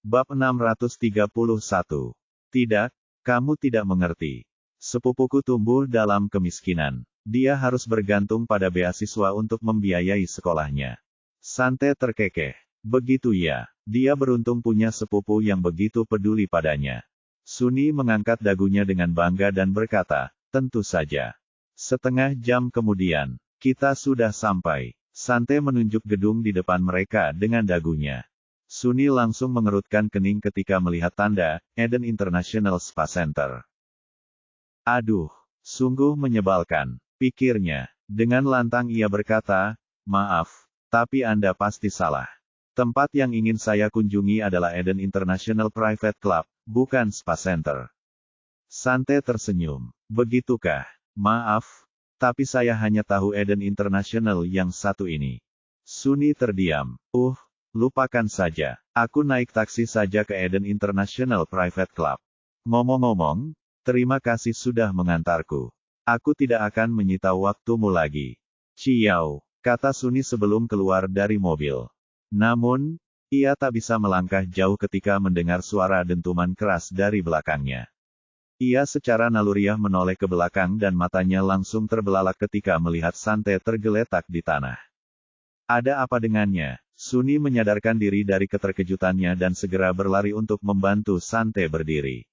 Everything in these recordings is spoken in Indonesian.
Bab 631. Tidak, kamu tidak mengerti. Sepupuku tumbuh dalam kemiskinan. Dia harus bergantung pada beasiswa untuk membiayai sekolahnya. Sante terkekeh. Begitu ya, dia beruntung punya sepupu yang begitu peduli padanya. Suni mengangkat dagunya dengan bangga dan berkata, tentu saja. Setengah jam kemudian, kita sudah sampai. Sante menunjuk gedung di depan mereka dengan dagunya. Suni langsung mengerutkan kening ketika melihat tanda, Eden International Spa Center. Aduh, sungguh menyebalkan, pikirnya. Dengan lantang ia berkata, maaf, tapi Anda pasti salah. Tempat yang ingin saya kunjungi adalah Eden International Private Club, bukan Spa Center. Sante tersenyum. Begitukah? Maaf, tapi saya hanya tahu Eden International yang satu ini. Suni terdiam. Lupakan saja. Aku naik taksi saja ke Eden International Private Club. Ngomong-ngomong, terima kasih sudah mengantarku. Aku tidak akan menyita waktumu lagi. Ciao, kata Suni sebelum keluar dari mobil. Namun, ia tak bisa melangkah jauh ketika mendengar suara dentuman keras dari belakangnya. Ia secara naluriah menoleh ke belakang dan matanya langsung terbelalak ketika melihat Sante tergeletak di tanah. Ada apa dengannya? Suni menyadarkan diri dari keterkejutannya dan segera berlari untuk membantu Sante berdiri.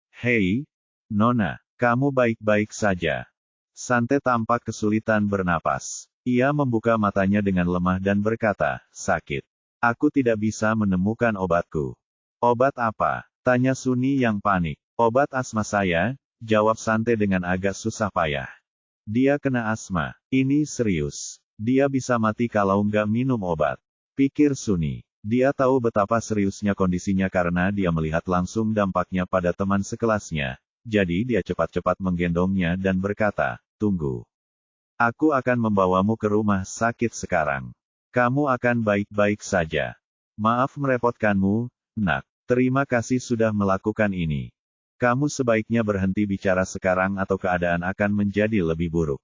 Hei, Nona, kamu baik-baik saja? Sante tampak kesulitan bernapas. Ia membuka matanya dengan lemah dan berkata, sakit. Aku tidak bisa menemukan obatku. Obat apa? Tanya Suni yang panik. Obat asma saya, jawab Sante dengan agak susah payah. Dia kena asma. Ini serius. Dia bisa mati kalau nggak minum obat. Pikir Suni. Dia tahu betapa seriusnya kondisinya karena dia melihat langsung dampaknya pada teman sekelasnya. Jadi dia cepat-cepat menggendongnya dan berkata, tunggu. Aku akan membawamu ke rumah sakit sekarang. Kamu akan baik-baik saja. Maaf merepotkanmu, nak. Terima kasih sudah melakukan ini. Kamu sebaiknya berhenti bicara sekarang atau keadaan akan menjadi lebih buruk.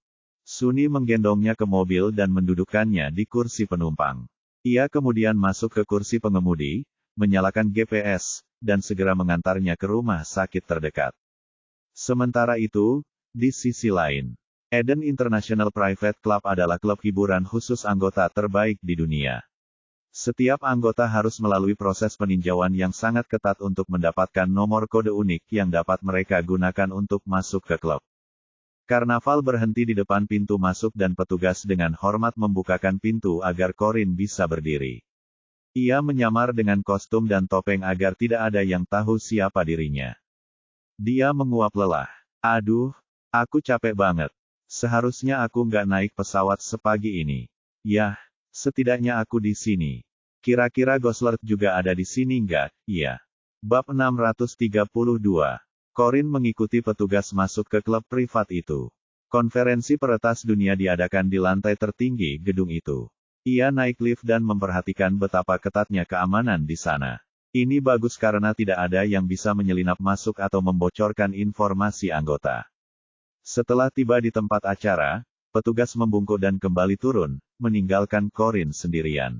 Suni menggendongnya ke mobil dan mendudukkannya di kursi penumpang. Ia kemudian masuk ke kursi pengemudi, menyalakan GPS, dan segera mengantarnya ke rumah sakit terdekat. Sementara itu, di sisi lain, Eden International Private Club adalah klub hiburan khusus anggota terbaik di dunia. Setiap anggota harus melalui proses peninjauan yang sangat ketat untuk mendapatkan nomor kode unik yang dapat mereka gunakan untuk masuk ke klub. Karnaval berhenti di depan pintu masuk dan petugas dengan hormat membukakan pintu agar Corin bisa berdiri. Ia menyamar dengan kostum dan topeng agar tidak ada yang tahu siapa dirinya. Dia menguap lelah. Aduh, aku capek banget. Seharusnya aku nggak naik pesawat sepagi ini. Yah, setidaknya aku di sini. Kira-kira Gosler juga ada di sini nggak? Iya. Bab 632. Corin mengikuti petugas masuk ke klub privat itu. Konferensi peretas dunia diadakan di lantai tertinggi gedung itu. Ia naik lift dan memperhatikan betapa ketatnya keamanan di sana. Ini bagus karena tidak ada yang bisa menyelinap masuk atau membocorkan informasi anggota. Setelah tiba di tempat acara, petugas membungkuk dan kembali turun, meninggalkan Corin sendirian.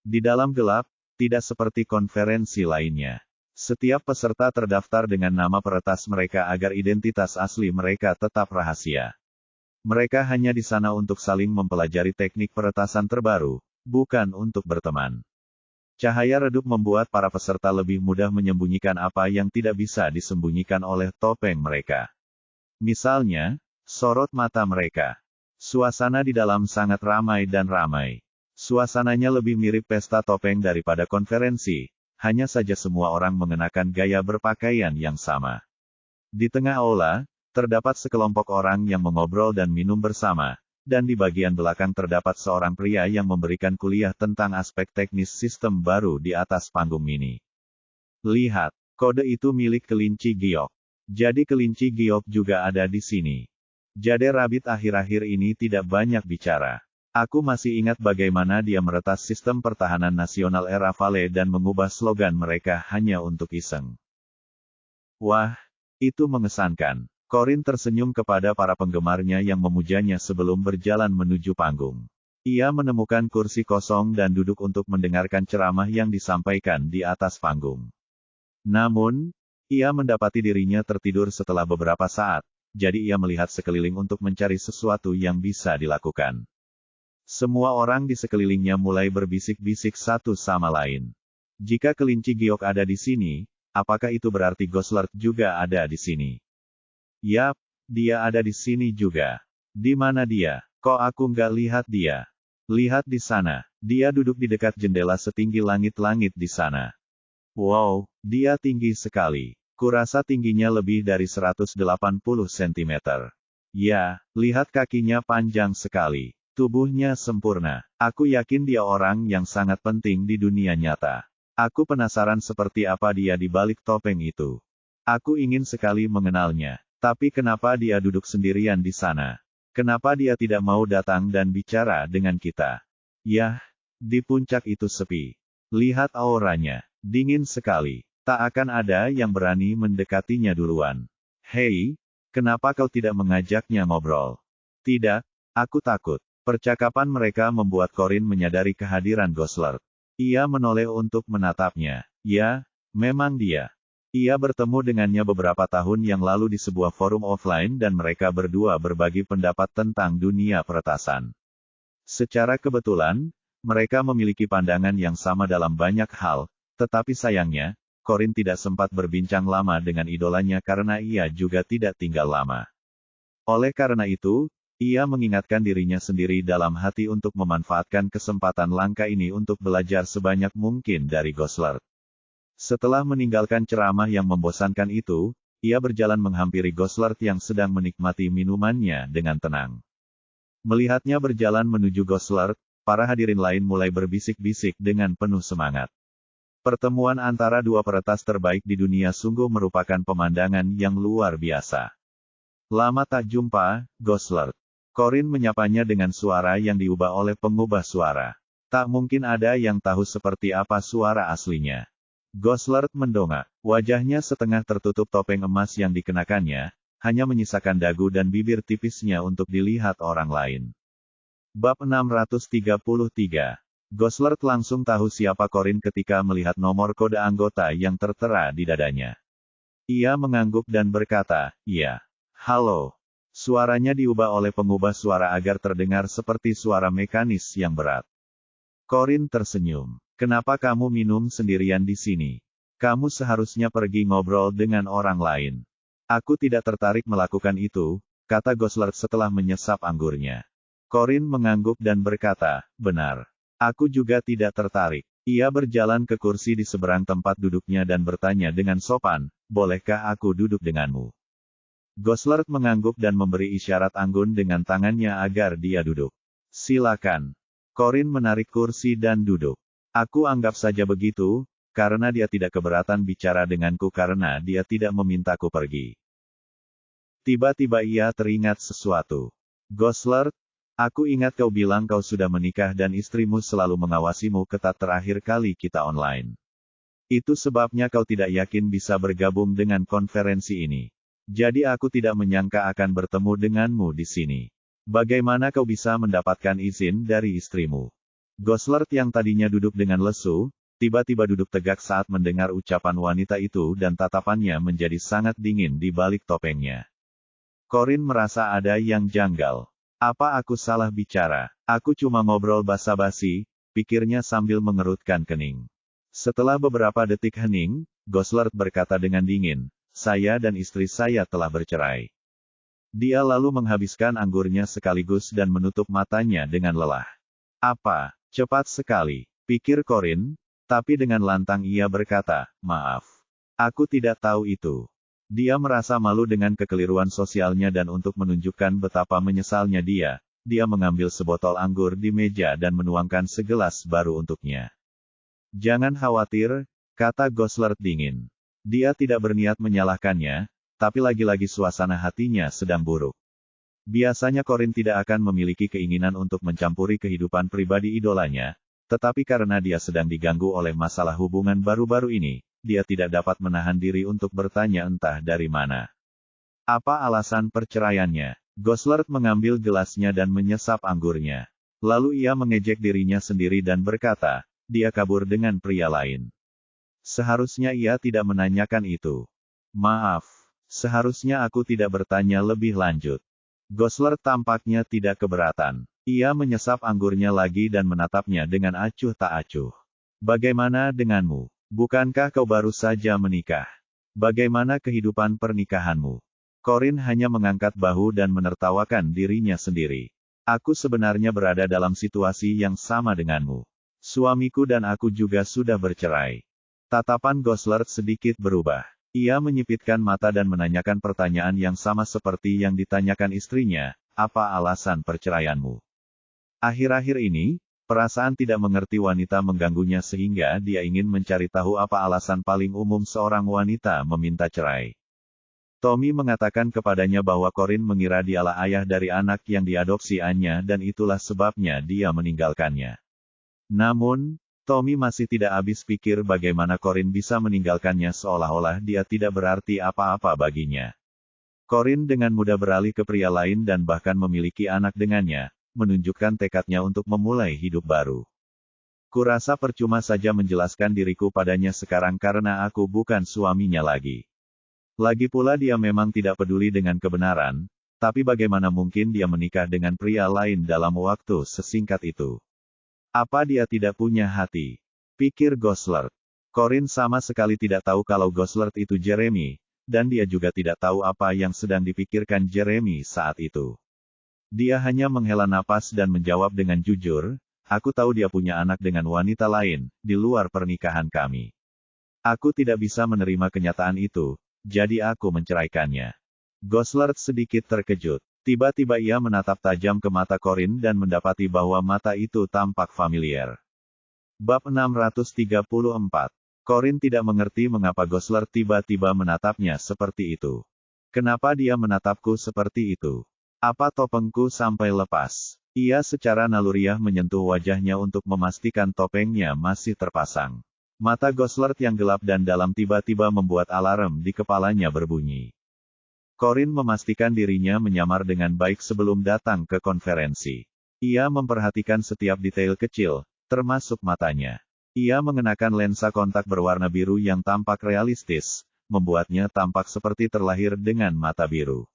Di dalam gelap, tidak seperti konferensi lainnya. Setiap peserta terdaftar dengan nama peretas mereka agar identitas asli mereka tetap rahasia. Mereka hanya di sana untuk saling mempelajari teknik peretasan terbaru, bukan untuk berteman. Cahaya redup membuat para peserta lebih mudah menyembunyikan apa yang tidak bisa disembunyikan oleh topeng mereka. Misalnya, sorot mata mereka. Suasana di dalam sangat ramai dan ramai. Suasananya lebih mirip pesta topeng daripada konferensi. Hanya saja semua orang mengenakan gaya berpakaian yang sama. Di tengah aula, terdapat sekelompok orang yang mengobrol dan minum bersama, dan di bagian belakang terdapat seorang pria yang memberikan kuliah tentang aspek teknis sistem baru di atas panggung mini. Lihat, kode itu milik kelinci giok. Jadi kelinci giok juga ada di sini. Jade Rabbit akhir-akhir ini tidak banyak bicara. Aku masih ingat bagaimana dia meretas sistem pertahanan nasional era Vale dan mengubah slogan mereka hanya untuk iseng. Wah, itu mengesankan. Corin tersenyum kepada para penggemarnya yang memujanya sebelum berjalan menuju panggung. Ia menemukan kursi kosong dan duduk untuk mendengarkan ceramah yang disampaikan di atas panggung. Namun, ia mendapati dirinya tertidur setelah beberapa saat, jadi ia melihat sekeliling untuk mencari sesuatu yang bisa dilakukan. Semua orang di sekelilingnya mulai berbisik-bisik satu sama lain. Jika kelinci giok ada di sini, apakah itu berarti Gosler juga ada di sini? Yap, dia ada di sini juga. Di mana dia? Kok aku nggak lihat dia? Lihat di sana, dia duduk di dekat jendela setinggi langit-langit di sana. Wow, dia tinggi sekali. Kurasa tingginya lebih dari 180 cm. Ya, lihat kakinya panjang sekali. Tubuhnya sempurna. Aku yakin dia orang yang sangat penting di dunia nyata. Aku penasaran seperti apa dia di balik topeng itu. Aku ingin sekali mengenalnya. Tapi kenapa dia duduk sendirian di sana? Kenapa dia tidak mau datang dan bicara dengan kita? Yah, di puncak itu sepi. Lihat auranya, dingin sekali. Tak akan ada yang berani mendekatinya duluan. Hei, kenapa kau tidak mengajaknya ngobrol? Tidak, aku takut. Percakapan mereka membuat Corin menyadari kehadiran Gosler. Ia menoleh untuk menatapnya. Ya, memang dia. Ia bertemu dengannya beberapa tahun yang lalu di sebuah forum offline dan mereka berdua berbagi pendapat tentang dunia peretasan. Secara kebetulan, mereka memiliki pandangan yang sama dalam banyak hal, tetapi sayangnya, Corin tidak sempat berbincang lama dengan idolanya karena ia juga tidak tinggal lama. Oleh karena itu, ia mengingatkan dirinya sendiri dalam hati untuk memanfaatkan kesempatan langka ini untuk belajar sebanyak mungkin dari Gosler. Setelah meninggalkan ceramah yang membosankan itu, ia berjalan menghampiri Gosler yang sedang menikmati minumannya dengan tenang. Melihatnya berjalan menuju Gosler, para hadirin lain mulai berbisik-bisik dengan penuh semangat. Pertemuan antara dua peretas terbaik di dunia sungguh merupakan pemandangan yang luar biasa. Lama tak jumpa, Gosler. Corin menyapanya dengan suara yang diubah oleh pengubah suara. Tak mungkin ada yang tahu seperti apa suara aslinya. Gosler mendongak. Wajahnya setengah tertutup topeng emas yang dikenakannya, hanya menyisakan dagu dan bibir tipisnya untuk dilihat orang lain. Bab 633. Gosler langsung tahu siapa Corin ketika melihat nomor kode anggota yang tertera di dadanya. Ia mengangguk dan berkata, "Iya. Halo." Suaranya diubah oleh pengubah suara agar terdengar seperti suara mekanis yang berat. Corin tersenyum. "Kenapa kamu minum sendirian di sini? Kamu seharusnya pergi ngobrol dengan orang lain." "Aku tidak tertarik melakukan itu," kata Gosler setelah menyesap anggurnya. Corin mengangguk dan berkata, "Benar. Aku juga tidak tertarik." Ia berjalan ke kursi di seberang tempat duduknya dan bertanya dengan sopan, "Bolehkah aku duduk denganmu?" Gosler mengangguk dan memberi isyarat anggun dengan tangannya agar dia duduk. "Silakan." Corin menarik kursi dan duduk. "Aku anggap saja begitu, karena dia tidak keberatan bicara denganku karena dia tidak memintaku pergi." Tiba-tiba ia teringat sesuatu. "Gosler, aku ingat kau bilang kau sudah menikah dan istrimu selalu mengawasimu ketat terakhir kali kita online. Itu sebabnya kau tidak yakin bisa bergabung dengan konferensi ini. Jadi aku tidak menyangka akan bertemu denganmu di sini. Bagaimana kau bisa mendapatkan izin dari istrimu?" Gosler yang tadinya duduk dengan lesu, tiba-tiba duduk tegak saat mendengar ucapan wanita itu dan tatapannya menjadi sangat dingin di balik topengnya. Corin merasa ada yang janggal. "Apa aku salah bicara? Aku cuma ngobrol basa-basi," pikirnya sambil mengerutkan kening. Setelah beberapa detik hening, Gosler berkata dengan dingin, "Saya dan istri saya telah bercerai." Dia lalu menghabiskan anggurnya sekaligus dan menutup matanya dengan lelah. "Apa? Cepat sekali," pikir Corin, tapi dengan lantang ia berkata, "Maaf. Aku tidak tahu itu." Dia merasa malu dengan kekeliruan sosialnya dan untuk menunjukkan betapa menyesalnya dia mengambil sebotol anggur di meja dan menuangkan segelas baru untuknya. "Jangan khawatir," kata Gosler dingin. Dia tidak berniat menyalahkannya, tapi lagi-lagi suasana hatinya sedang buruk. Biasanya Corin tidak akan memiliki keinginan untuk mencampuri kehidupan pribadi idolanya, tetapi karena dia sedang diganggu oleh masalah hubungan baru-baru ini, dia tidak dapat menahan diri untuk bertanya entah dari mana. "Apa alasan perceraiannya?" Gosler mengambil gelasnya dan menyesap anggurnya. Lalu ia mengejek dirinya sendiri dan berkata, dia kabur dengan pria lain. Seharusnya ia tidak menanyakan itu. Maaf, seharusnya aku tidak bertanya lebih lanjut. Gosler tampaknya tidak keberatan. Ia menyesap anggurnya lagi dan menatapnya dengan acuh tak acuh. Bagaimana denganmu? Bukankah kau baru saja menikah? Bagaimana kehidupan pernikahanmu? Corin hanya mengangkat bahu dan menertawakan dirinya sendiri. Aku sebenarnya berada dalam situasi yang sama denganmu. Suamiku dan aku juga sudah bercerai. Tatapan Gosler sedikit berubah. Ia menyipitkan mata dan menanyakan pertanyaan yang sama seperti yang ditanyakan istrinya, apa alasan perceraianmu? Akhir-akhir ini, perasaan tidak mengerti wanita mengganggunya sehingga dia ingin mencari tahu apa alasan paling umum seorang wanita meminta cerai. Tommy mengatakan kepadanya bahwa Corin mengira dialah ayah dari anak yang diadopsi Anya dan itulah sebabnya dia meninggalkannya. Namun, Tommy masih tidak habis pikir bagaimana Corin bisa meninggalkannya seolah-olah dia tidak berarti apa-apa baginya. Corin dengan mudah beralih ke pria lain dan bahkan memiliki anak dengannya, menunjukkan tekadnya untuk memulai hidup baru. Kurasa percuma saja menjelaskan diriku padanya sekarang karena aku bukan suaminya lagi. Lagi pula dia memang tidak peduli dengan kebenaran, tapi bagaimana mungkin dia menikah dengan pria lain dalam waktu sesingkat itu? Apa dia tidak punya hati? Pikir Gosler. Corin sama sekali tidak tahu kalau Gosler itu Jeremy, dan dia juga tidak tahu apa yang sedang dipikirkan Jeremy saat itu. Dia hanya menghela napas dan menjawab dengan jujur, aku tahu dia punya anak dengan wanita lain, di luar pernikahan kami. Aku tidak bisa menerima kenyataan itu, jadi aku menceraikannya. Gosler sedikit terkejut. Tiba-tiba ia menatap tajam ke mata Corin dan mendapati bahwa mata itu tampak familiar. Bab 634. Corin tidak mengerti mengapa Gosler tiba-tiba menatapnya seperti itu. Kenapa dia menatapku seperti itu? Apa topengku sampai lepas? Ia secara naluriah menyentuh wajahnya untuk memastikan topengnya masih terpasang. Mata Gosler yang gelap dan dalam tiba-tiba membuat alarm di kepalanya berbunyi. Corin memastikan dirinya menyamar dengan baik sebelum datang ke konferensi. Ia memperhatikan setiap detail kecil, termasuk matanya. Ia mengenakan lensa kontak berwarna biru yang tampak realistis, membuatnya tampak seperti terlahir dengan mata biru.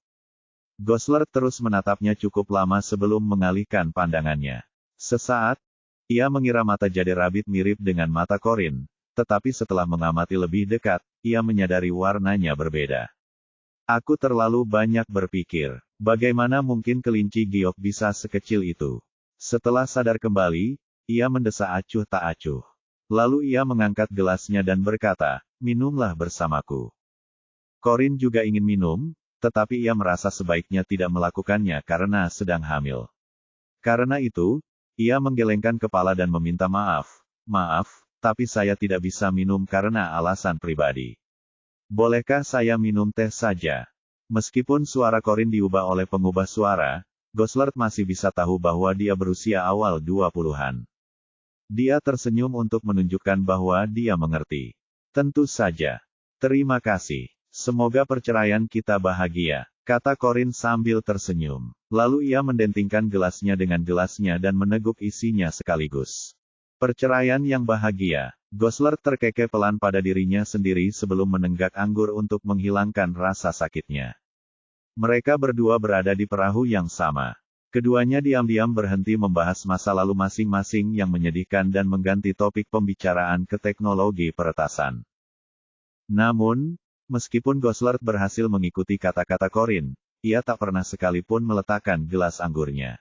Gosler terus menatapnya cukup lama sebelum mengalihkan pandangannya. Sesaat, ia mengira mata Jade Rabbit mirip dengan mata Corin, tetapi setelah mengamati lebih dekat, ia menyadari warnanya berbeda. Aku terlalu banyak berpikir, bagaimana mungkin kelinci giok bisa sekecil itu? Setelah sadar kembali, ia mendesah acuh tak acuh. Lalu ia mengangkat gelasnya dan berkata, minumlah bersamaku. Corin juga ingin minum, tetapi ia merasa sebaiknya tidak melakukannya karena sedang hamil. Karena itu, ia menggelengkan kepala dan meminta maaf. Maaf, tapi saya tidak bisa minum karena alasan pribadi. Bolehkah saya minum teh saja? Meskipun suara Corin diubah oleh pengubah suara, Gosler masih bisa tahu bahwa dia berusia awal 20-an. Dia tersenyum untuk menunjukkan bahwa dia mengerti. Tentu saja. Terima kasih. Semoga perceraian kita bahagia, kata Corin sambil tersenyum. Lalu ia mendentingkan gelasnya dengan gelasnya dan meneguk isinya sekaligus. Perceraian yang bahagia. Gosler terkekeh pelan pada dirinya sendiri sebelum menenggak anggur untuk menghilangkan rasa sakitnya. Mereka berdua berada di perahu yang sama. Keduanya diam-diam berhenti membahas masa lalu masing-masing yang menyedihkan dan mengganti topik pembicaraan ke teknologi peretasan. Namun, meskipun Gosler berhasil mengikuti kata-kata Corin, ia tak pernah sekalipun meletakkan gelas anggurnya.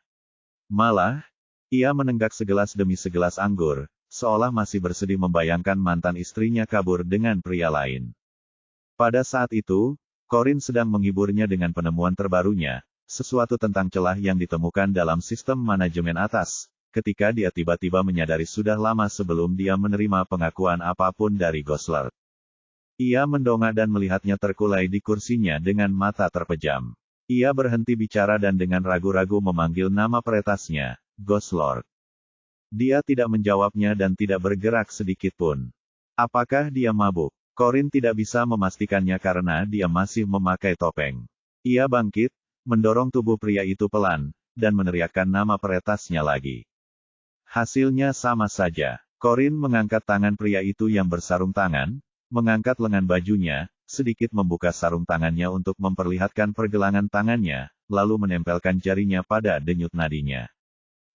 Malah, ia menenggak segelas demi segelas anggur, seolah masih bersedih membayangkan mantan istrinya kabur dengan pria lain. Pada saat itu, Corin sedang menghiburnya dengan penemuan terbarunya, sesuatu tentang celah yang ditemukan dalam sistem manajemen atas, ketika dia tiba-tiba menyadari sudah lama sebelum dia menerima pengakuan apapun dari Gosler. Ia mendongak dan melihatnya terkulai di kursinya dengan mata terpejam. Ia berhenti bicara dan dengan ragu-ragu memanggil nama peretasnya, Gosler. Dia tidak menjawabnya dan tidak bergerak sedikit pun. Apakah dia mabuk? Corin tidak bisa memastikannya karena dia masih memakai topeng. Ia bangkit, mendorong tubuh pria itu pelan, dan meneriakkan nama peretasnya lagi. Hasilnya sama saja. Corin mengangkat tangan pria itu yang bersarung tangan, mengangkat lengan bajunya, sedikit membuka sarung tangannya untuk memperlihatkan pergelangan tangannya, lalu menempelkan jarinya pada denyut nadinya.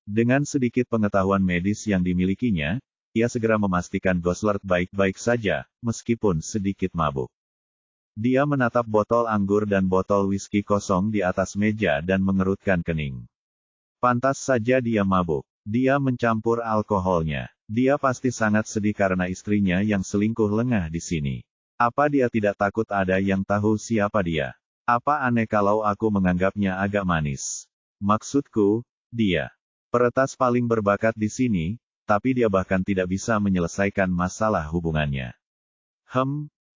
Dengan sedikit pengetahuan medis yang dimilikinya, ia segera memastikan Gosler baik-baik saja, meskipun sedikit mabuk. Dia menatap botol anggur dan botol whisky kosong di atas meja dan mengerutkan kening. Pantas saja dia mabuk. Dia mencampur alkoholnya. Dia pasti sangat sedih karena istrinya yang selingkuh lengah di sini. Apa dia tidak takut ada yang tahu siapa dia? Apa aneh kalau aku menganggapnya agak manis? Maksudku, dia peretas paling berbakat di sini, tapi dia bahkan tidak bisa menyelesaikan masalah hubungannya.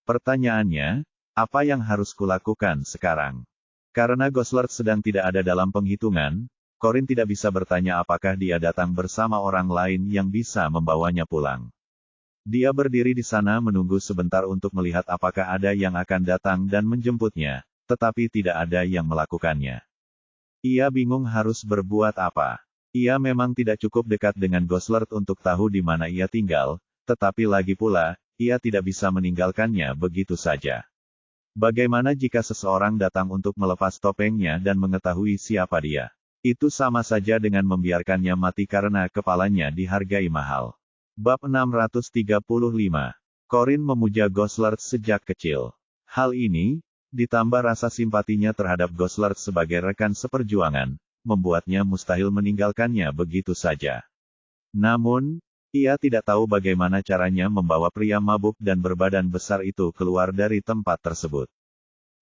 Pertanyaannya, apa yang harus kulakukan sekarang? Karena Gosler sedang tidak ada dalam penghitungan, Corin tidak bisa bertanya apakah dia datang bersama orang lain yang bisa membawanya pulang. Dia berdiri di sana menunggu sebentar untuk melihat apakah ada yang akan datang dan menjemputnya, tetapi tidak ada yang melakukannya. Ia bingung harus berbuat apa. Ia memang tidak cukup dekat dengan Gosler untuk tahu di mana ia tinggal, tetapi lagi pula, ia tidak bisa meninggalkannya begitu saja. Bagaimana jika seseorang datang untuk melepas topengnya dan mengetahui siapa dia? Itu sama saja dengan membiarkannya mati karena kepalanya dihargai mahal. Bab 635. Corin memuja Gosler sejak kecil. Hal ini, ditambah rasa simpatinya terhadap Gosler sebagai rekan seperjuangan, membuatnya mustahil meninggalkannya begitu saja. Namun, ia tidak tahu bagaimana caranya membawa pria mabuk dan berbadan besar itu keluar dari tempat tersebut.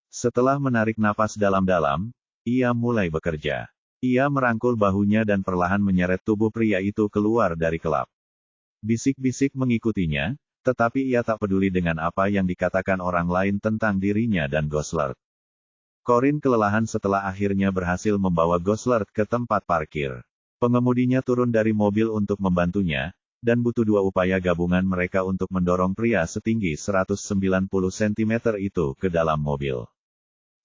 Setelah menarik napas dalam-dalam, ia mulai bekerja. Ia merangkul bahunya dan perlahan menyeret tubuh pria itu keluar dari kelab. Bisik-bisik mengikutinya, tetapi ia tak peduli dengan apa yang dikatakan orang lain tentang dirinya dan Gosler. Corin kelelahan setelah akhirnya berhasil membawa Gosler ke tempat parkir. Pengemudinya turun dari mobil untuk membantunya, dan butuh dua upaya gabungan mereka untuk mendorong pria setinggi 190 cm itu ke dalam mobil.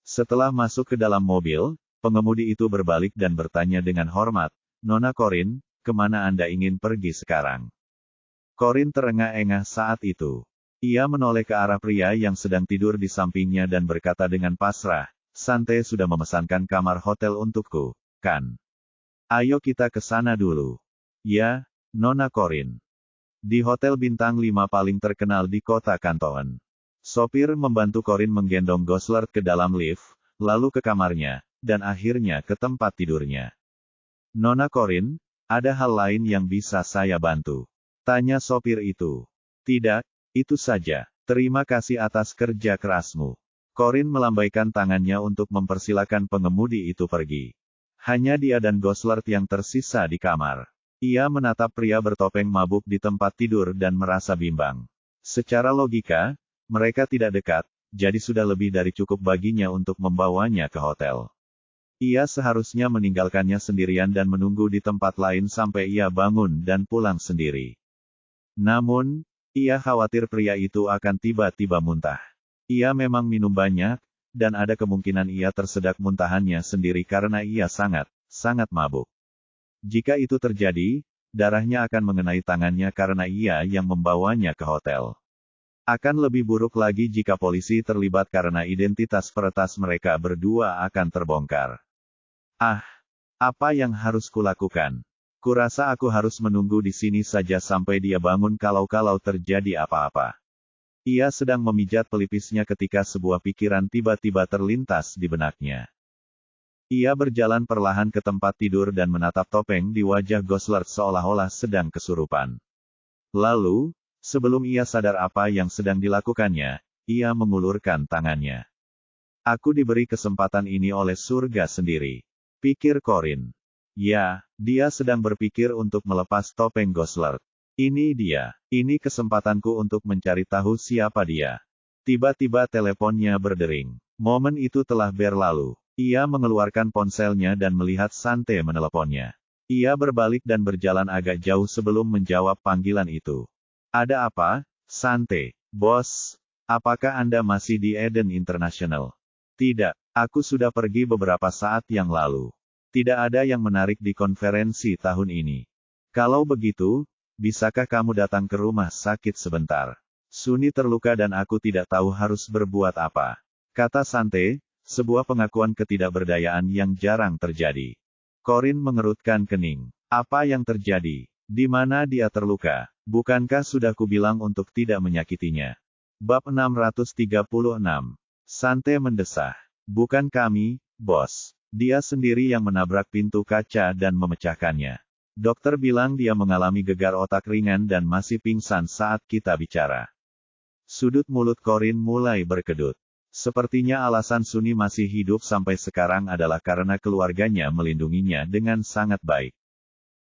Setelah masuk ke dalam mobil, pengemudi itu berbalik dan bertanya dengan hormat, "Nona Corin, kemana Anda ingin pergi sekarang?" Corin terengah-engah saat itu. Ia menoleh ke arah pria yang sedang tidur di sampingnya dan berkata dengan pasrah, "Sante sudah memesankan kamar hotel untukku, kan? Ayo kita ke sana dulu." "Ya, Nona Corin. Di hotel bintang 5 paling terkenal di kota Kanton." Sopir membantu Corin menggendong Gosler ke dalam lift, lalu ke kamarnya, dan akhirnya ke tempat tidurnya. "Nona Corin, ada hal lain yang bisa saya bantu?" tanya sopir itu. "Tidak, itu saja. Terima kasih atas kerja kerasmu." Corin melambaikan tangannya untuk mempersilakan pengemudi itu pergi. Hanya dia dan Gosler yang tersisa di kamar. Ia menatap pria bertopeng mabuk di tempat tidur dan merasa bimbang. Secara logika, mereka tidak dekat, jadi sudah lebih dari cukup baginya untuk membawanya ke hotel. Ia seharusnya meninggalkannya sendirian dan menunggu di tempat lain sampai ia bangun dan pulang sendiri. Namun, ia khawatir pria itu akan tiba-tiba muntah. Ia memang minum banyak, dan ada kemungkinan ia tersedak muntahannya sendiri karena ia sangat mabuk. Jika itu terjadi, darahnya akan mengenai tangannya karena ia yang membawanya ke hotel. Akan lebih buruk lagi jika polisi terlibat karena identitas peretas mereka berdua akan terbongkar. Apa yang harus kulakukan? Kurasa aku harus menunggu di sini saja sampai dia bangun kalau terjadi apa-apa. Ia sedang memijat pelipisnya ketika sebuah pikiran tiba-tiba terlintas di benaknya. Ia berjalan perlahan ke tempat tidur dan menatap topeng di wajah Gosler seolah-olah sedang kesurupan. Lalu, sebelum ia sadar apa yang sedang dilakukannya, ia mengulurkan tangannya. "Aku diberi kesempatan ini oleh surga sendiri," pikir Corin. Ya, dia sedang berpikir untuk melepas topeng Gosler. Ini dia. Ini kesempatanku untuk mencari tahu siapa dia. Tiba-tiba teleponnya berdering. Momen itu telah berlalu. Ia mengeluarkan ponselnya dan melihat Sante meneleponnya. Ia berbalik dan berjalan agak jauh sebelum menjawab panggilan itu. "Ada apa, Sante?" "Bos, apakah Anda masih di Eden International?" "Tidak, aku sudah pergi beberapa saat yang lalu." Tidak ada yang menarik di konferensi tahun ini. Kalau begitu, bisakah kamu datang ke rumah sakit sebentar? Sunny terluka dan aku tidak tahu harus berbuat apa. Kata Sante, sebuah pengakuan ketidakberdayaan yang jarang terjadi. Corin mengerutkan kening. Apa yang terjadi? Di mana dia terluka? Bukankah sudah kubilang untuk tidak menyakitinya? Bab 636. Sante mendesah. Bukan kami, bos. Dia sendiri yang menabrak pintu kaca dan memecahkannya. Dokter bilang dia mengalami gegar otak ringan dan masih pingsan saat kita bicara. Sudut mulut Corin mulai berkedut. Sepertinya alasan Sunny masih hidup sampai sekarang adalah karena keluarganya melindunginya dengan sangat baik.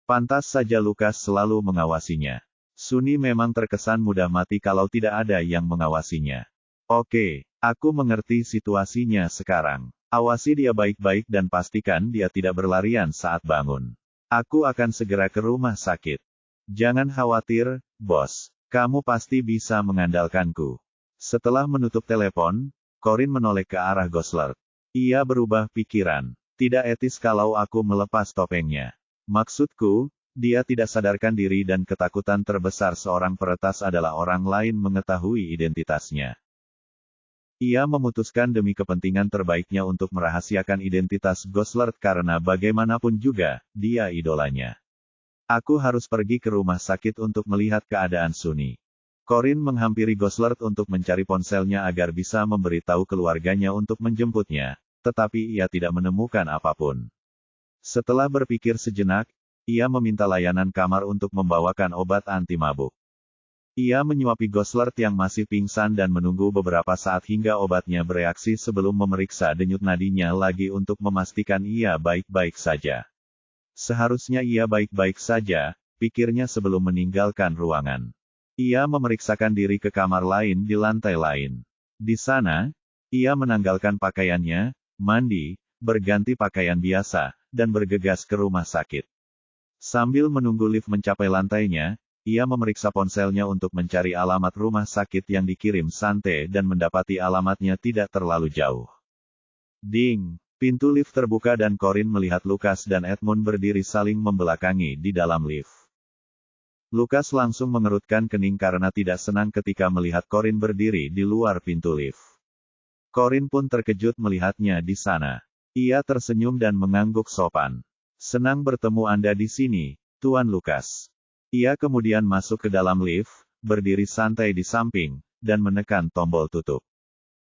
Pantas saja Lukas selalu mengawasinya. Sunny memang terkesan mudah mati kalau tidak ada yang mengawasinya. Oke, aku mengerti situasinya sekarang. Awasi dia baik-baik dan pastikan dia tidak berlarian saat bangun. Aku akan segera ke rumah sakit. Jangan khawatir, bos. Kamu pasti bisa mengandalkanku. Setelah menutup telepon, Corin menoleh ke arah Gosler. Ia berubah pikiran. Tidak etis kalau aku melepas topengnya. Maksudku, dia tidak sadarkan diri dan ketakutan terbesar seorang peretas adalah orang lain mengetahui identitasnya. Ia memutuskan demi kepentingan terbaiknya untuk merahasiakan identitas Gosler karena bagaimanapun juga, dia idolanya. Aku harus pergi ke rumah sakit untuk melihat keadaan Sunny. Corin menghampiri Gosler untuk mencari ponselnya agar bisa memberitahu keluarganya untuk menjemputnya, tetapi ia tidak menemukan apapun. Setelah berpikir sejenak, ia meminta layanan kamar untuk membawakan obat anti mabuk. Ia menyuapi Gosler yang masih pingsan dan menunggu beberapa saat hingga obatnya bereaksi sebelum memeriksa denyut nadinya lagi untuk memastikan ia baik-baik saja. Seharusnya ia baik-baik saja, pikirnya sebelum meninggalkan ruangan. Ia memeriksakan diri ke kamar lain di lantai lain. Di sana, ia menanggalkan pakaiannya, mandi, berganti pakaian biasa, dan bergegas ke rumah sakit. Sambil menunggu lift mencapai lantainya, ia memeriksa ponselnya untuk mencari alamat rumah sakit yang dikirim Sante dan mendapati alamatnya tidak terlalu jauh. Ding! Pintu lift terbuka dan Corin melihat Lukas dan Edmund berdiri saling membelakangi di dalam lift. Lukas langsung mengerutkan kening karena tidak senang ketika melihat Corin berdiri di luar pintu lift. Corin pun terkejut melihatnya di sana. Ia tersenyum dan mengangguk sopan. Senang bertemu Anda di sini, Tuan Lukas. Ia kemudian masuk ke dalam lift, berdiri santai di samping, dan menekan tombol tutup.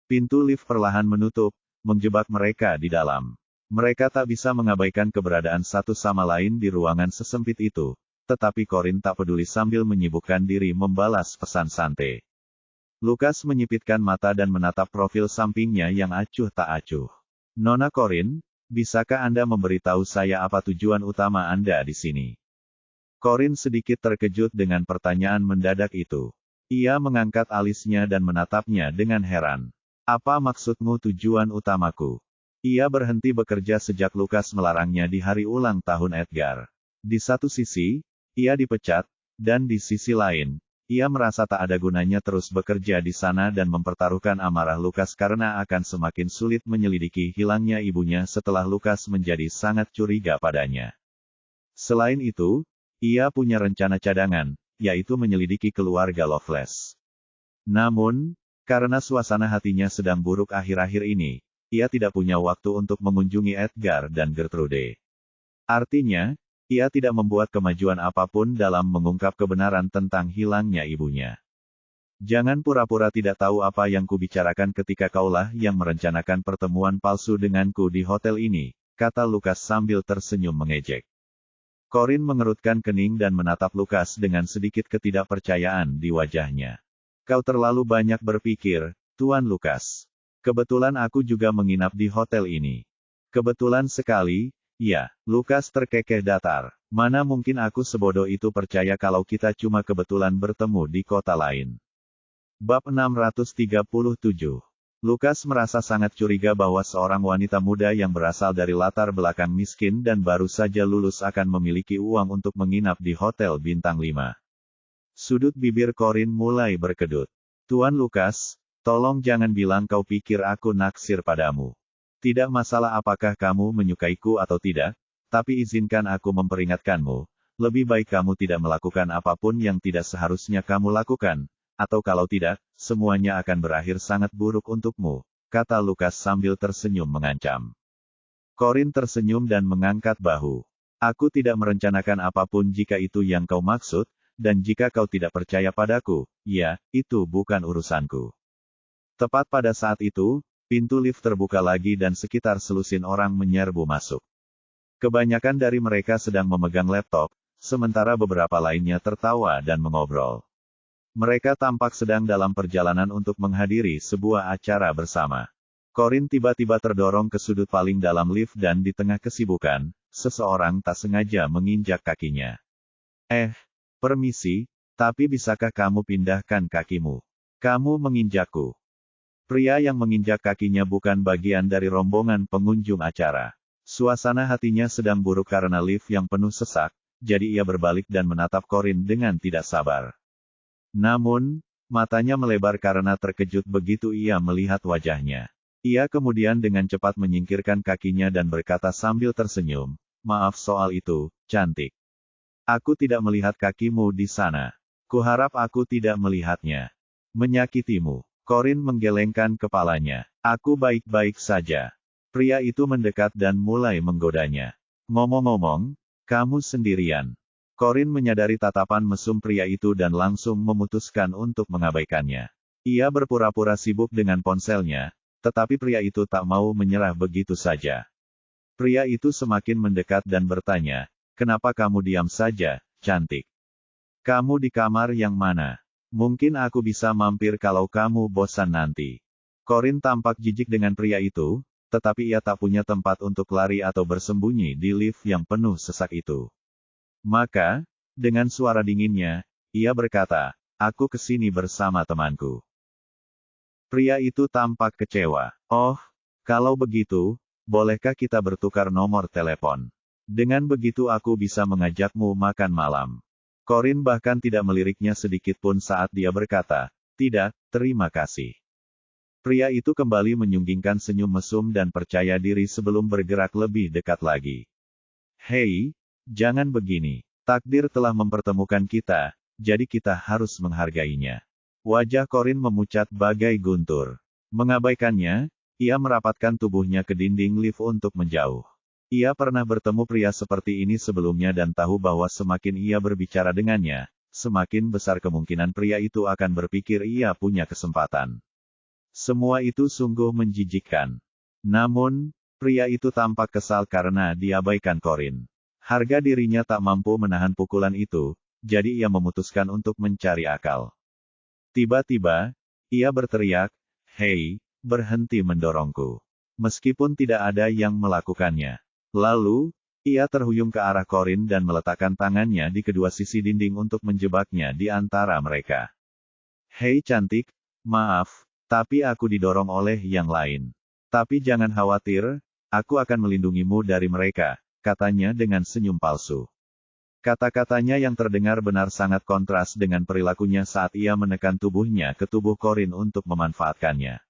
Pintu lift perlahan menutup, menjebak mereka di dalam. Mereka tak bisa mengabaikan keberadaan satu sama lain di ruangan sesempit itu, tetapi Corin tak peduli sambil menyibukkan diri membalas pesan Sante. Lukas menyipitkan mata dan menatap profil sampingnya yang acuh tak acuh. Nona Corin, bisakah Anda memberitahu saya apa tujuan utama Anda di sini? Corin sedikit terkejut dengan pertanyaan mendadak itu. Ia mengangkat alisnya dan menatapnya dengan heran. Apa maksudmu tujuan utamaku? Ia berhenti bekerja sejak Lukas melarangnya di hari ulang tahun Edgar. Di satu sisi, ia dipecat, dan di sisi lain, ia merasa tak ada gunanya terus bekerja di sana dan mempertaruhkan amarah Lukas karena akan semakin sulit menyelidiki hilangnya ibunya setelah Lukas menjadi sangat curiga padanya. Selain itu, ia punya rencana cadangan, yaitu menyelidiki keluarga Loveless. Namun, karena suasana hatinya sedang buruk akhir-akhir ini, ia tidak punya waktu untuk mengunjungi Edgar dan Gertrude. Artinya, ia tidak membuat kemajuan apapun dalam mengungkap kebenaran tentang hilangnya ibunya. Jangan pura-pura tidak tahu apa yang kubicarakan ketika kaulah yang merencanakan pertemuan palsu denganku di hotel ini, kata Lukas sambil tersenyum mengejek. Corin mengerutkan kening dan menatap Lukas dengan sedikit ketidakpercayaan di wajahnya. Kau terlalu banyak berpikir, Tuan Lukas. Kebetulan aku juga menginap di hotel ini. Kebetulan sekali, ya, Lukas terkekeh datar. Mana mungkin aku sebodoh itu percaya kalau kita cuma kebetulan bertemu di kota lain. Bab 637. Lukas merasa sangat curiga bahwa seorang wanita muda yang berasal dari latar belakang miskin dan baru saja lulus akan memiliki uang untuk menginap di hotel bintang 5. Sudut bibir Corin mulai berkedut. Tuan Lukas, tolong jangan bilang kau pikir aku naksir padamu. Tidak masalah apakah kamu menyukaiku atau tidak, Tapi izinkan aku memperingatkanmu, lebih baik kamu tidak melakukan apapun yang tidak seharusnya kamu lakukan, atau kalau tidak, semuanya akan berakhir sangat buruk untukmu, kata Lukas sambil tersenyum mengancam. Corin tersenyum dan mengangkat bahu. Aku tidak merencanakan apapun jika itu yang kau maksud, dan jika kau tidak percaya padaku, ya, itu bukan urusanku. Tepat pada saat itu, pintu lift terbuka lagi dan sekitar selusin orang menyerbu masuk. Kebanyakan dari mereka sedang memegang laptop, sementara beberapa lainnya tertawa dan mengobrol. Mereka tampak sedang dalam perjalanan untuk menghadiri sebuah acara bersama. Corin tiba-tiba terdorong ke sudut paling dalam lift dan di tengah kesibukan, seseorang tak sengaja menginjak kakinya. Permisi, tapi bisakah kamu pindahkan kakimu? Kamu menginjakku. Pria yang menginjak kakinya bukan bagian dari rombongan pengunjung acara. Suasana hatinya sedang buruk karena lift yang penuh sesak, jadi ia berbalik dan menatap Corin dengan tidak sabar. Namun, matanya melebar karena terkejut begitu ia melihat wajahnya. Ia kemudian dengan cepat menyingkirkan kakinya dan berkata sambil tersenyum, "Maaf soal itu, cantik. Aku tidak melihat kakimu di sana. Kuharap aku tidak melihatnya. Menyakitimu." Corin menggelengkan kepalanya. "Aku baik-baik saja." Pria itu mendekat dan mulai menggodanya. "Ngomong-ngomong, kamu sendirian." Corin menyadari tatapan mesum pria itu dan langsung memutuskan untuk mengabaikannya. Ia berpura-pura sibuk dengan ponselnya, tetapi pria itu tak mau menyerah begitu saja. Pria itu semakin mendekat dan bertanya, "Kenapa kamu diam saja, cantik? Kamu di kamar yang mana? Mungkin aku bisa mampir kalau kamu bosan nanti." Corin tampak jijik dengan pria itu, tetapi ia tak punya tempat untuk lari atau bersembunyi di lift yang penuh sesak itu. Maka, dengan suara dinginnya, ia berkata, "Aku kesini bersama temanku." Pria itu tampak kecewa. "Oh, kalau begitu, bolehkah kita bertukar nomor telepon? Dengan begitu aku bisa mengajakmu makan malam." Corin bahkan tidak meliriknya sedikit pun saat dia berkata, "Tidak, terima kasih." Pria itu kembali menyunggingkan senyum mesum dan percaya diri sebelum bergerak lebih dekat lagi. "Hei, jangan begini. Takdir telah mempertemukan kita, jadi kita harus menghargainya." Wajah Corin memucat bagai guntur. Mengabaikannya, ia merapatkan tubuhnya ke dinding lift untuk menjauh. Ia pernah bertemu pria seperti ini sebelumnya dan tahu bahwa semakin ia berbicara dengannya, semakin besar kemungkinan pria itu akan berpikir ia punya kesempatan. Semua itu sungguh menjijikkan. Namun, pria itu tampak kesal karena diabaikan Corin. Harga dirinya tak mampu menahan pukulan itu, jadi ia memutuskan untuk mencari akal. Tiba-tiba, ia berteriak, "Hei, berhenti mendorongku." Meskipun tidak ada yang melakukannya. Lalu, ia terhuyung ke arah Corin dan meletakkan tangannya di kedua sisi dinding untuk menjebaknya di antara mereka. "Hei cantik, maaf. Tapi aku didorong oleh yang lain. Tapi jangan khawatir, aku akan melindungimu dari mereka," katanya dengan senyum palsu. Kata-katanya yang terdengar benar sangat kontras dengan perilakunya saat ia menekan tubuhnya ke tubuh Corin untuk memanfaatkannya.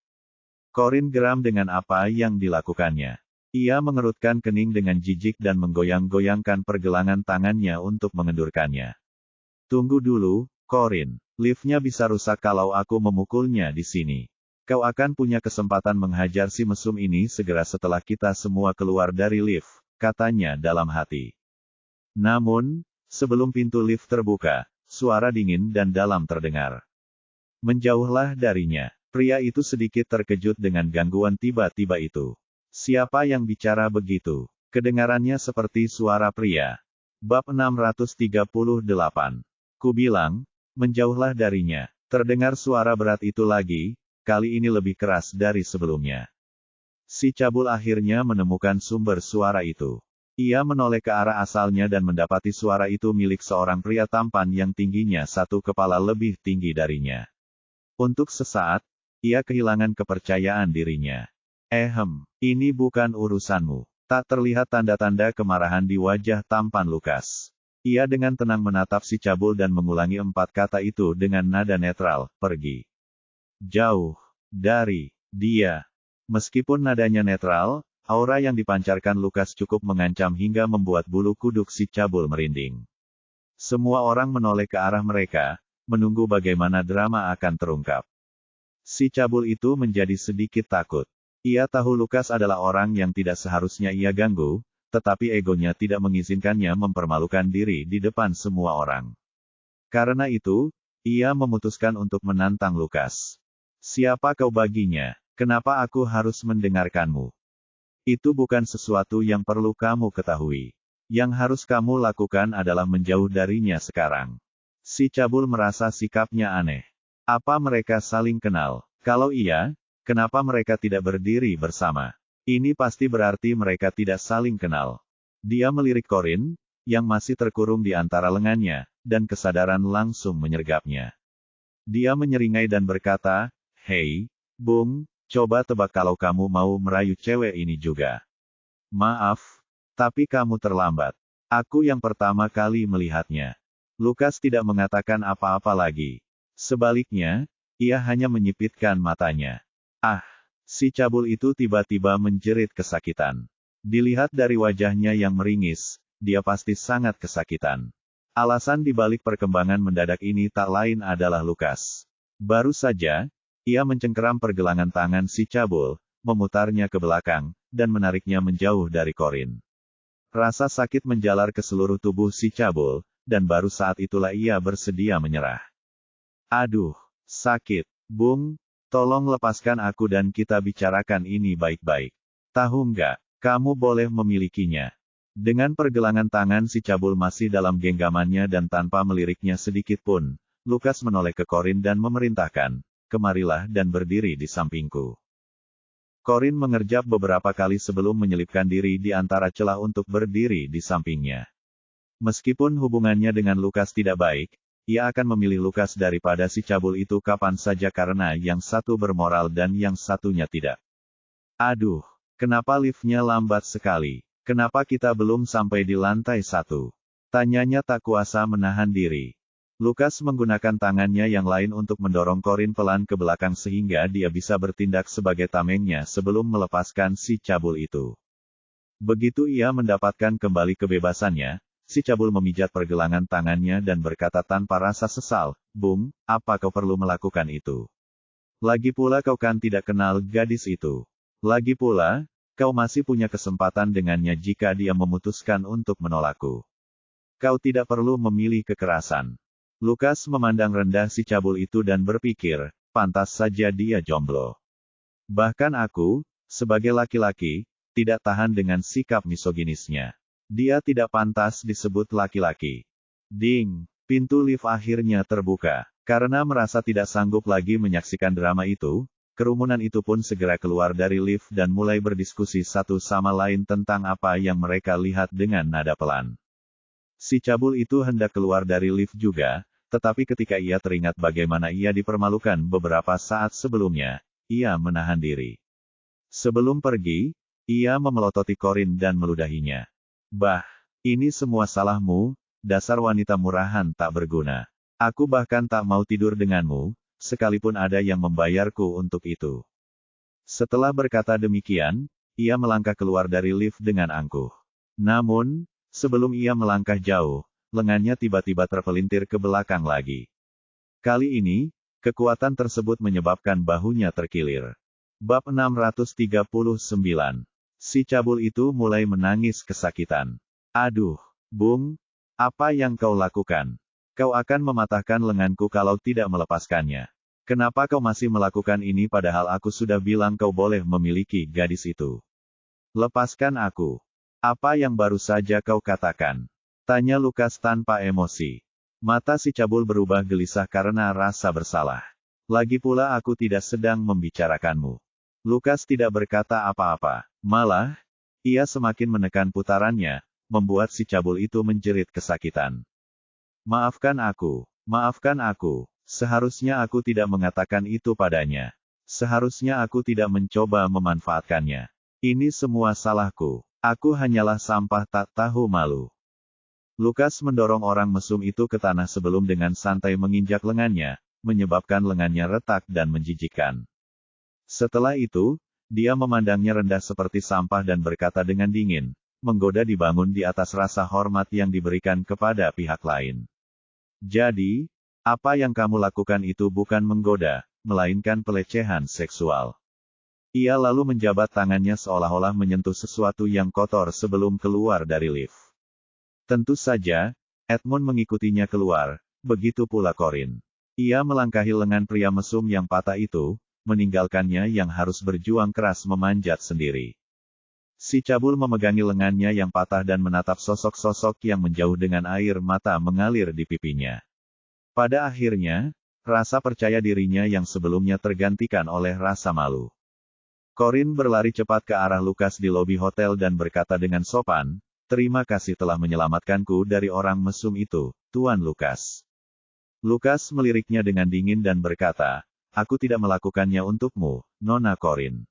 Corin geram dengan apa yang dilakukannya. Ia mengerutkan kening dengan jijik dan menggoyang-goyangkan pergelangan tangannya untuk mengendurkannya. "Tunggu dulu, Corin. Liftnya bisa rusak kalau aku memukulnya di sini. Kau akan punya kesempatan menghajar si mesum ini segera setelah kita semua keluar dari lift," katanya dalam hati. Namun, sebelum pintu lift terbuka, suara dingin dan dalam terdengar. "Menjauhlah darinya." Pria itu sedikit terkejut dengan gangguan tiba-tiba itu. Siapa yang bicara begitu? Kedengarannya seperti suara pria. Bab 638. Ku bilang, menjauhlah darinya. Terdengar suara berat itu lagi, kali ini lebih keras dari sebelumnya. Si cabul akhirnya menemukan sumber suara itu. Ia menoleh ke arah asalnya dan mendapati suara itu milik seorang pria tampan yang tingginya satu kepala lebih tinggi darinya. Untuk sesaat, ia kehilangan kepercayaan dirinya. Ini bukan urusanmu." Tak terlihat tanda-tanda kemarahan di wajah tampan Lukas. Ia dengan tenang menatap si cabul dan mengulangi 4 kata itu dengan nada netral, "Pergi. Jauh. Dari. Dia." Meskipun nadanya netral, Aura yang dipancarkan Lukas cukup mengancam hingga membuat bulu kuduk si cabul merinding. Semua orang menoleh ke arah mereka, menunggu bagaimana drama akan terungkap. Si cabul itu menjadi sedikit takut. Ia tahu Lukas adalah orang yang tidak seharusnya ia ganggu, tetapi egonya tidak mengizinkannya mempermalukan diri di depan semua orang. Karena itu, ia memutuskan untuk menantang Lukas. Siapa kau baginya? Kenapa aku harus mendengarkanmu? Itu bukan sesuatu yang perlu kamu ketahui. Yang harus kamu lakukan adalah menjauh darinya sekarang. Si cabul merasa sikapnya aneh. Apa mereka saling kenal? Kalau iya, kenapa mereka tidak berdiri bersama? Ini pasti berarti mereka tidak saling kenal. Dia melirik Corin, yang masih terkurung di antara lengannya, dan kesadaran langsung menyergapnya. Dia menyeringai dan berkata, "Hei, Bung, coba tebak kalau kamu mau merayu cewek ini juga." "Maaf, tapi kamu terlambat. Aku yang pertama kali melihatnya." Lukas tidak mengatakan apa-apa lagi. Sebaliknya, ia hanya menyipitkan matanya. Ah! Si cabul itu tiba-tiba menjerit kesakitan. Dilihat dari wajahnya yang meringis, dia pasti sangat kesakitan. Alasan dibalik perkembangan mendadak ini tak lain adalah Lukas. Baru saja, ia mencengkeram pergelangan tangan si cabul, memutarnya ke belakang, dan menariknya menjauh dari Corin. Rasa sakit menjalar ke seluruh tubuh si cabul, dan baru saat itulah ia bersedia menyerah. "Aduh, sakit, Bung. Tolong lepaskan aku dan kita bicarakan ini baik-baik. Tahu nggak, kamu boleh memilikinya." Dengan pergelangan tangan si cabul masih dalam genggamannya dan tanpa meliriknya sedikit pun, Lukas menoleh ke Corin dan memerintahkan, "Kemarilah dan berdiri di sampingku." Corin mengerjap beberapa kali sebelum menyelipkan diri di antara celah untuk berdiri di sampingnya. Meskipun hubungannya dengan Lukas tidak baik, ia akan memilih Lukas daripada si cabul itu kapan saja karena yang satu bermoral dan yang satunya tidak. "Aduh, kenapa liftnya lambat sekali? Kenapa kita belum sampai di lantai 1? Tanyanya tak kuasa menahan diri. Lukas menggunakan tangannya yang lain untuk mendorong Corin pelan ke belakang sehingga dia bisa bertindak sebagai tamengnya sebelum melepaskan si cabul itu. Begitu ia mendapatkan kembali kebebasannya, si cabul memijat pergelangan tangannya dan berkata tanpa rasa sesal, "Bung, apa kau perlu melakukan itu? Lagi pula kau kan tidak kenal gadis itu. Lagi pula, kau masih punya kesempatan dengannya jika dia memutuskan untuk menolakku. Kau tidak perlu memilih kekerasan." Lukas memandang rendah si cabul itu dan berpikir, pantas saja dia jomblo. Bahkan aku, sebagai laki-laki, tidak tahan dengan sikap misoginisnya. Dia tidak pantas disebut laki-laki. Ding! Pintu lift akhirnya terbuka. Karena merasa tidak sanggup lagi menyaksikan drama itu, kerumunan itu pun segera keluar dari lift dan mulai berdiskusi satu sama lain tentang apa yang mereka lihat dengan nada pelan. Si cabul itu hendak keluar dari lift juga, tetapi ketika ia teringat bagaimana ia dipermalukan beberapa saat sebelumnya, ia menahan diri. Sebelum pergi, ia memelototi Corin dan meludahinya. "Bah, ini semua salahmu, dasar wanita murahan tak berguna. Aku bahkan tak mau tidur denganmu, sekalipun ada yang membayarku untuk itu." Setelah berkata demikian, ia melangkah keluar dari lift dengan angkuh. Namun, sebelum ia melangkah jauh, lengannya tiba-tiba terpelintir ke belakang lagi. Kali ini, kekuatan tersebut menyebabkan bahunya terkilir. Bab 639. Si cabul itu mulai menangis kesakitan. "Aduh, Bung, apa yang kau lakukan? Kau akan mematahkan lenganku kalau tidak melepaskannya. Kenapa kau masih melakukan ini padahal aku sudah bilang kau boleh memiliki gadis itu? Lepaskan aku. Apa yang baru saja kau katakan?" Tanya Lukas tanpa emosi. Mata si cabul berubah gelisah karena rasa bersalah. "Lagi pula aku tidak sedang membicarakanmu." Lukas tidak berkata apa-apa. Malah, ia semakin menekan putarannya, membuat si cabul itu menjerit kesakitan. Maafkan aku. Seharusnya aku tidak mengatakan itu padanya. Seharusnya aku tidak mencoba memanfaatkannya. Ini semua salahku. Aku hanyalah sampah tak tahu malu." Lukas mendorong orang mesum itu ke tanah sebelum dengan santai menginjak lengannya, menyebabkan lengannya retak dan menjijikkan. Setelah itu, Dia memandangnya rendah seperti sampah dan berkata dengan dingin, menggoda dibangun di atas rasa hormat yang diberikan kepada pihak lain. Jadi, apa yang kamu lakukan itu bukan menggoda, melainkan pelecehan seksual. Ia lalu menjabat tangannya seolah-olah menyentuh sesuatu yang kotor sebelum keluar dari lift. Tentu saja, Edmund mengikutinya keluar, begitu pula Corin. Ia melangkahi lengan pria mesum yang patah itu, meninggalkannya yang harus berjuang keras memanjat sendiri. Si cabul memegangi lengannya yang patah dan menatap sosok-sosok yang menjauh dengan air mata mengalir di pipinya. Pada akhirnya, rasa percaya dirinya yang sebelumnya tergantikan oleh rasa malu. Corin berlari cepat ke arah Lukas di lobi hotel dan berkata dengan sopan, "Terima kasih telah menyelamatkanku dari orang mesum itu, Tuan Lukas." Lukas meliriknya dengan dingin dan berkata, "Aku tidak melakukannya untukmu, Nona Corin.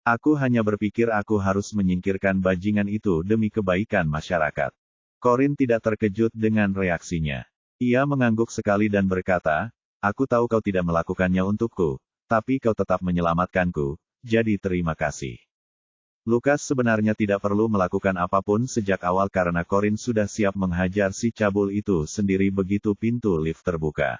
Aku hanya berpikir aku harus menyingkirkan bajingan itu demi kebaikan masyarakat." Corin tidak terkejut dengan reaksinya. Ia mengangguk sekali dan berkata, "Aku tahu kau tidak melakukannya untukku, tapi kau tetap menyelamatkanku, jadi terima kasih." Lukas sebenarnya tidak perlu melakukan apapun sejak awal karena Corin sudah siap menghajar si cabul itu sendiri begitu pintu lift terbuka.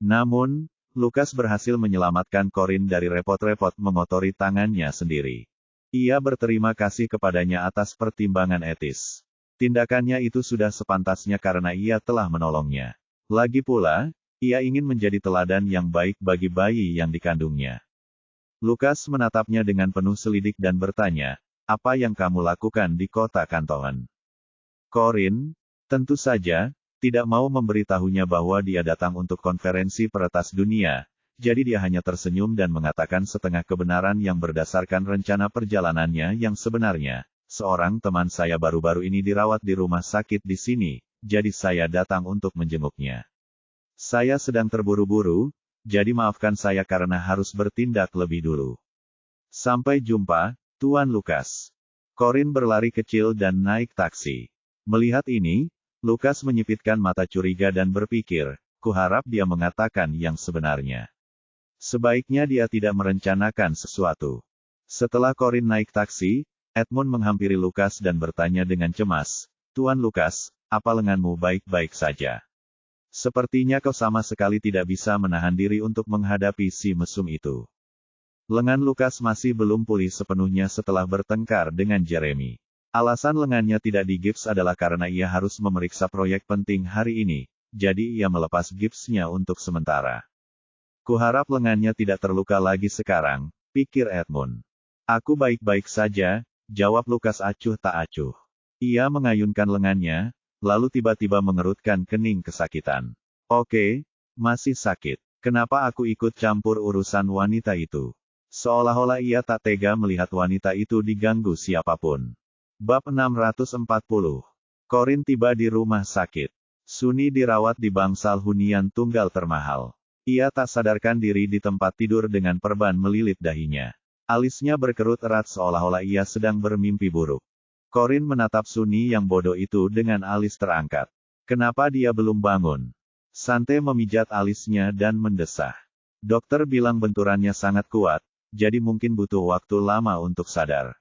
Namun, Lukas berhasil menyelamatkan Corin dari repot-repot mengotori tangannya sendiri. Ia berterima kasih kepadanya atas pertimbangan etis. Tindakannya itu sudah sepantasnya karena ia telah menolongnya. Lagi pula, ia ingin menjadi teladan yang baik bagi bayi yang dikandungnya. Lukas menatapnya dengan penuh selidik dan bertanya, "Apa yang kamu lakukan di kota Kanton?" Corin, tentu saja, tidak mau memberitahunya bahwa dia datang untuk konferensi peretas dunia, jadi dia hanya tersenyum dan mengatakan setengah kebenaran yang berdasarkan rencana perjalanannya yang sebenarnya. "Seorang teman saya baru-baru ini dirawat di rumah sakit di sini, jadi saya datang untuk menjenguknya. Saya sedang terburu-buru, jadi maafkan saya karena harus bertindak lebih dulu. Sampai jumpa, Tuan Lukas." Corin berlari kecil dan naik taksi. Melihat ini, Lukas menyipitkan mata curiga dan berpikir, kuharap dia mengatakan yang sebenarnya. Sebaiknya dia tidak merencanakan sesuatu. Setelah Corin naik taksi, Edmund menghampiri Lukas dan bertanya dengan cemas, "Tuan Lukas, apa lenganmu baik-baik saja? Sepertinya kau sama sekali tidak bisa menahan diri untuk menghadapi si mesum itu." Lengan Lukas masih belum pulih sepenuhnya setelah bertengkar dengan Jeremy. Alasan lengannya tidak digips adalah karena ia harus memeriksa proyek penting hari ini, jadi ia melepas gipsnya untuk sementara. "Kuharap lengannya tidak terluka lagi sekarang," pikir Edmund. "Aku baik-baik saja," jawab Lukas acuh tak acuh. Ia mengayunkan lengannya, lalu tiba-tiba mengerutkan kening kesakitan. "Oke, masih sakit. Kenapa aku ikut campur urusan wanita itu?" Seolah-olah ia tak tega melihat wanita itu diganggu siapapun. Bab 640. Corin tiba di rumah sakit. Sunny dirawat di bangsal hunian tunggal termahal. Ia tak sadarkan diri di tempat tidur dengan perban melilit dahinya. Alisnya berkerut erat seolah-olah ia sedang bermimpi buruk. Corin menatap Sunny yang bodoh itu dengan alis terangkat. Kenapa dia belum bangun? Sante memijat alisnya dan mendesah. Dokter bilang benturannya sangat kuat, jadi mungkin butuh waktu lama untuk sadar.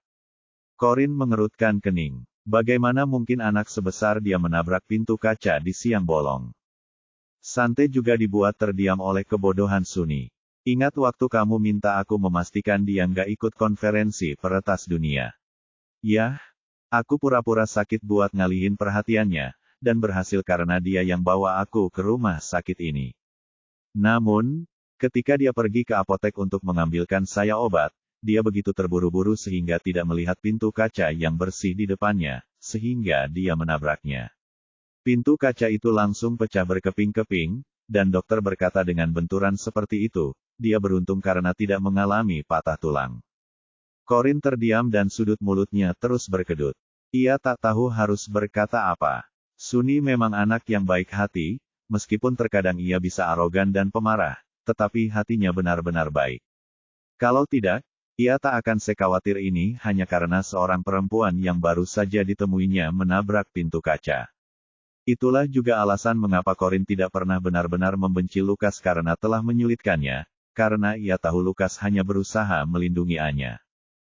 Corin mengerutkan kening. Bagaimana mungkin anak sebesar dia menabrak pintu kaca di siang bolong? Sante juga dibuat terdiam oleh kebodohan Sunny. "Ingat waktu kamu minta aku memastikan dia nggak ikut konferensi peretas dunia? Yah, aku pura-pura sakit buat ngalihin perhatiannya, dan berhasil karena dia yang bawa aku ke rumah sakit ini. Namun, ketika dia pergi ke apotek untuk mengambilkan saya obat, dia begitu terburu-buru sehingga tidak melihat pintu kaca yang bersih di depannya, sehingga dia menabraknya. Pintu kaca itu langsung pecah berkeping-keping, dan dokter berkata dengan benturan seperti itu, dia beruntung karena tidak mengalami patah tulang." Corin terdiam dan sudut mulutnya terus berkedut. Ia tak tahu harus berkata apa. Sunny memang anak yang baik hati, meskipun terkadang ia bisa arogan dan pemarah, tetapi hatinya benar-benar baik. Kalau tidak, ia tak akan sekhawatir ini hanya karena seorang perempuan yang baru saja ditemuinya menabrak pintu kaca. Itulah juga alasan mengapa Corin tidak pernah benar-benar membenci Lukas karena telah menyulitkannya, karena ia tahu Lukas hanya berusaha melindungi Anya.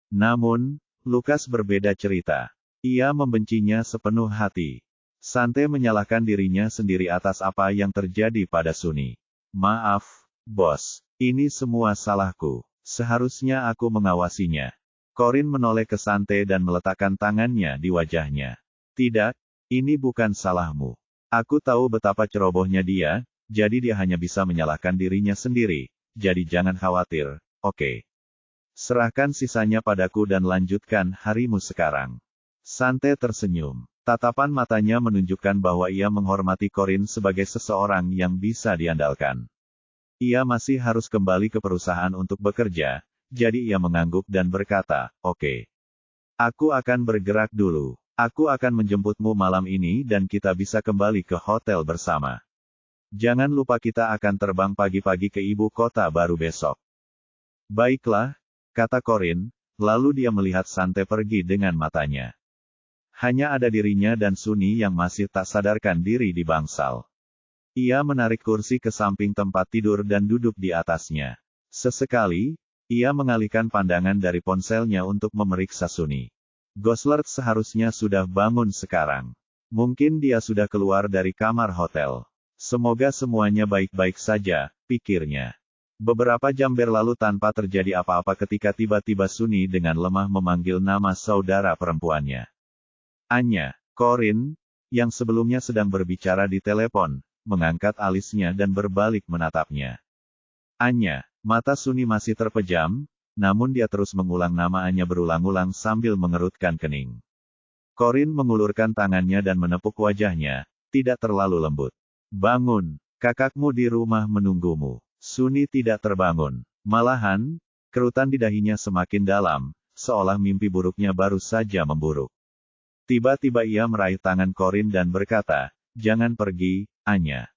Namun, Lukas berbeda cerita. Ia membencinya sepenuh hati. Sante menyalahkan dirinya sendiri atas apa yang terjadi pada Sunny. Maaf, bos. Ini semua salahku. Seharusnya aku mengawasinya. Corin menoleh ke Sante dan meletakkan tangannya di wajahnya. Tidak, ini bukan salahmu. Aku tahu betapa cerobohnya dia, jadi dia hanya bisa menyalahkan dirinya sendiri. Jadi jangan khawatir, oke? Serahkan sisanya padaku dan lanjutkan harimu sekarang. Sante tersenyum. Tatapan matanya menunjukkan bahwa ia menghormati Corin sebagai seseorang yang bisa diandalkan. Ia masih harus kembali ke perusahaan untuk bekerja, jadi ia mengangguk dan berkata, oke. Aku akan bergerak dulu. Aku akan menjemputmu malam ini dan kita bisa kembali ke hotel bersama. Jangan lupa kita akan terbang pagi-pagi ke ibu kota baru besok. Baiklah, kata Corin, lalu dia melihat Sante pergi dengan matanya. Hanya ada dirinya dan Sunny yang masih tak sadarkan diri di bangsal. Ia menarik kursi ke samping tempat tidur dan duduk di atasnya. Sesekali, ia mengalihkan pandangan dari ponselnya untuk memeriksa Sunny. Gosler seharusnya sudah bangun sekarang. Mungkin dia sudah keluar dari kamar hotel. Semoga semuanya baik-baik saja, pikirnya. Beberapa jam berlalu tanpa terjadi apa-apa ketika tiba-tiba Sunny dengan lemah memanggil nama saudara perempuannya. Anya. Corin, yang sebelumnya sedang berbicara di telepon, mengangkat alisnya dan berbalik menatapnya. Anya. Mata Sunny masih terpejam, namun dia terus mengulang nama Anya berulang-ulang sambil mengerutkan kening. Corin mengulurkan tangannya dan menepuk wajahnya, tidak terlalu lembut. Bangun, kakakmu di rumah menunggumu. Sunny tidak terbangun. Malahan, kerutan di dahinya semakin dalam, seolah mimpi buruknya baru saja memburuk. Tiba-tiba ia meraih tangan Corin dan berkata, jangan pergi, Anya.